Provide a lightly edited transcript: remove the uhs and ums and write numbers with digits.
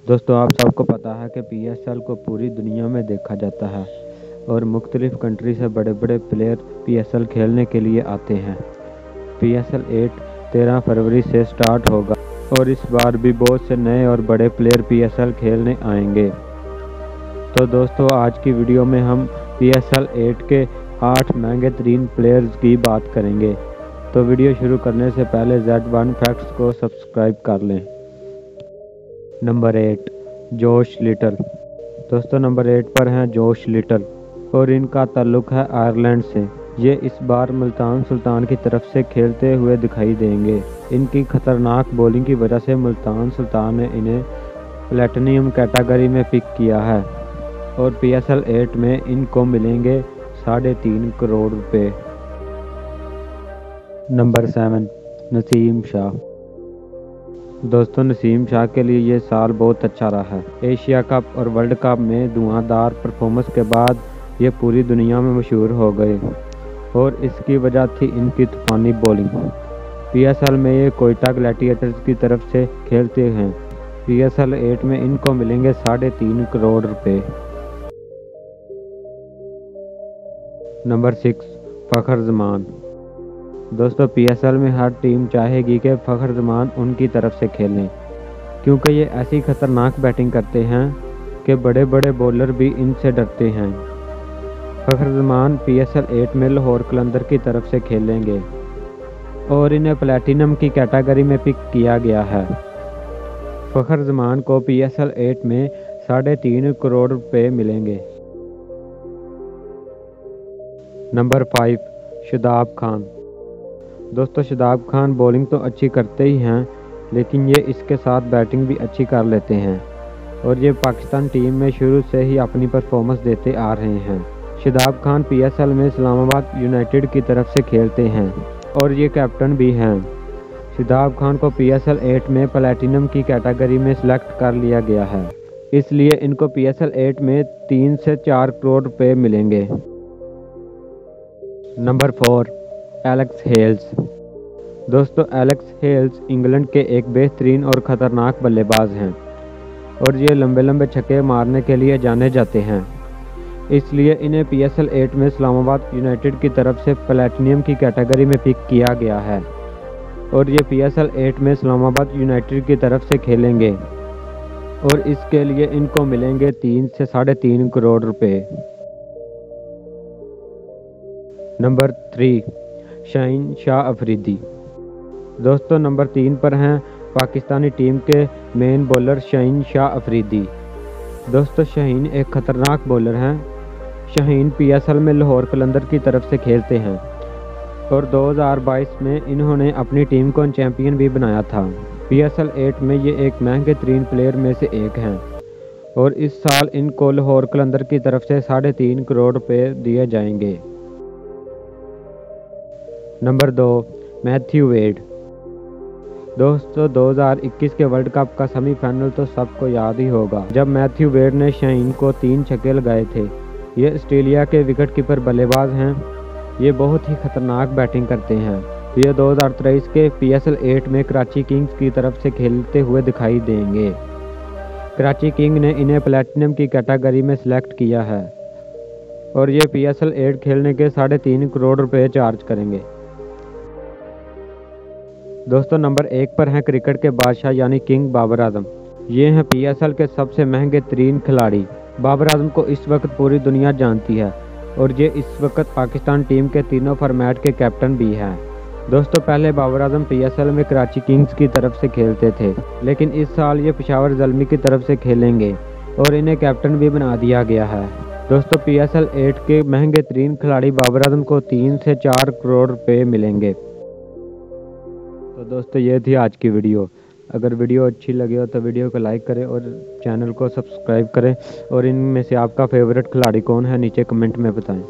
दोस्तों आप सबको पता है कि पीएसएल को पूरी दुनिया में देखा जाता है और मुख्तलिफ कंट्री से बड़े बड़े प्लेयर पीएसएल खेलने के लिए आते हैं। पीएसएल 8 13 फरवरी से स्टार्ट होगा और इस बार भी बहुत से नए और बड़े प्लेयर पीएसएल खेलने आएंगे। तो दोस्तों आज की वीडियो में हम पीएसएल 8 के 8 महंगे तरीन प्लेयर्स की बात करेंगे। तो वीडियो शुरू करने से पहले Z1 फैक्ट्स को सब्सक्राइब कर लें। नंबर 8 जोश लिटल। दोस्तों नंबर 8 पर हैं जोश लिटल और इनका ताल्लुक़ है आयरलैंड से। ये इस बार मुल्तान सुल्तान की तरफ से खेलते हुए दिखाई देंगे। इनकी खतरनाक बॉलिंग की वजह से मुल्तान सुल्तान ने इन्हें प्लेटिनियम कैटेगरी में पिक किया है और पीएसएल 8 में इनको मिलेंगे 3.5 करोड़ रुपए। नंबर 7 नसीम शाह। दोस्तों नसीम शाह के लिए ये साल बहुत अच्छा रहा है। एशिया कप और वर्ल्ड कप में धुआंधार परफॉर्मेंस के बाद ये पूरी दुनिया में मशहूर हो गए और इसकी वजह थी इनकी तूफानी बॉलिंग। पीएसएल में ये कोयटा ग्लैडिएटर्स की तरफ से खेलते हैं। पीएसएल 8 में इनको मिलेंगे 3.5 करोड़ रुपए। नंबर 6 फ़खर जमान। दोस्तों पीएसएल में हर टीम चाहेगी कि फ़खर जमान उनकी तरफ से खेलें क्योंकि ये ऐसी खतरनाक बैटिंग करते हैं कि बड़े बड़े बॉलर भी इनसे डरते हैं। फ़खर जमान पीएसएल 8 में लाहौर कलंदर की तरफ से खेलेंगे और इन्हें प्लैटिनम की कैटेगरी में पिक किया गया है। फ़खर जमान को पीएसएल 8 में 3.5 करोड़ रुपए मिलेंगे। नंबर 5 शादाब खान। दोस्तों शादाब खान बॉलिंग तो अच्छी करते ही हैं लेकिन ये इसके साथ बैटिंग भी अच्छी कर लेते हैं और ये पाकिस्तान टीम में शुरू से ही अपनी परफॉर्मेंस देते आ रहे हैं। शादाब खान पीएसएल में इस्लामाबाद यूनाइटेड की तरफ से खेलते हैं और ये कैप्टन भी हैं। शादाब खान को पीएसएल 8 में प्लैटिनम की कैटेगरी में सिलेक्ट कर लिया गया है, इसलिए इनको पीएसएल 8 में 3 से 4 करोड़ रुपए मिलेंगे। Number 4 Alex Hales. दोस्तों एलेक्स हेल्स इंग्लैंड के एक बेहतरीन और ख़तरनाक बल्लेबाज हैं और ये लंबे लंबे छक्के मारने के लिए जाने जाते हैं, इसलिए इन्हें पीएसएल 8 में इस्लामाबाद यूनाइटेड की तरफ से प्लैटिनियम की कैटेगरी में पिक किया गया है और ये पीएसएल 8 में इस्लामाबाद यूनाइटेड की तरफ से खेलेंगे और इसके लिए इनको मिलेंगे 3 से 3.5 करोड़ रुपए। नंबर 3 शाहीन शाह अफरीदी। दोस्तों नंबर 3 पर हैं पाकिस्तानी टीम के मेन बॉलर शाहीन शाह अफरीदी। दोस्तों शाहीन एक ख़तरनाक बॉलर हैं। शाहीन पीएसएल में लाहौर कलंदर की तरफ से खेलते हैं और 2022 में इन्होंने अपनी टीम को चैंपियन भी बनाया था। पीएसएल 8 में ये एक महंगे तरीन प्लेयर में से एक हैं और इस साल इनको लाहौर कलंदर की तरफ से 3.5 करोड़ रुपए दिए जाएंगे। Number 2 Matthew Wade. दोस्तों 2021 के वर्ल्ड कप का सेमीफाइनल तो सबको याद ही होगा जब मैथ्यू वेड ने शाहीन को 3 छक्के लगाए थे। ये ऑस्ट्रेलिया के विकेट कीपर बल्लेबाज हैं। ये बहुत ही खतरनाक बैटिंग करते हैं। ये 2023 के पीएसएल 8 में कराची किंग्स की तरफ से खेलते हुए दिखाई देंगे। कराची किंग ने इन्हें प्लैटिनम की कैटेगरी में सिलेक्ट किया है और ये पीएसएल 8 खेलने के 3.5 करोड़ रुपए चार्ज करेंगे। दोस्तों नंबर 1 पर हैं क्रिकेट के बादशाह यानी किंग बाबर आजम। ये हैं पीएसएल के सबसे महंगे तरीन खिलाड़ी। बाबर आजम को इस वक्त पूरी दुनिया जानती है और ये इस वक्त पाकिस्तान टीम के तीनों फॉर्मेट के कैप्टन भी हैं। दोस्तों पहले बाबर आजम पीएसएल में कराची किंग्स की तरफ से खेलते थे लेकिन इस साल ये पेशावर ज़ल्मी की तरफ से खेलेंगे और इन्हें कैप्टन भी बना दिया गया है। दोस्तों पीएसएल 8 के महंगे तरीन खिलाड़ी बाबर आजम को 3 से 4 करोड़ रुपए मिलेंगे। तो दोस्तों ये थी आज की वीडियो। अगर वीडियो अच्छी लगी हो तो वीडियो को लाइक करें और चैनल को सब्सक्राइब करें और इनमें से आपका फेवरेट खिलाड़ी कौन है नीचे कमेंट में बताएं।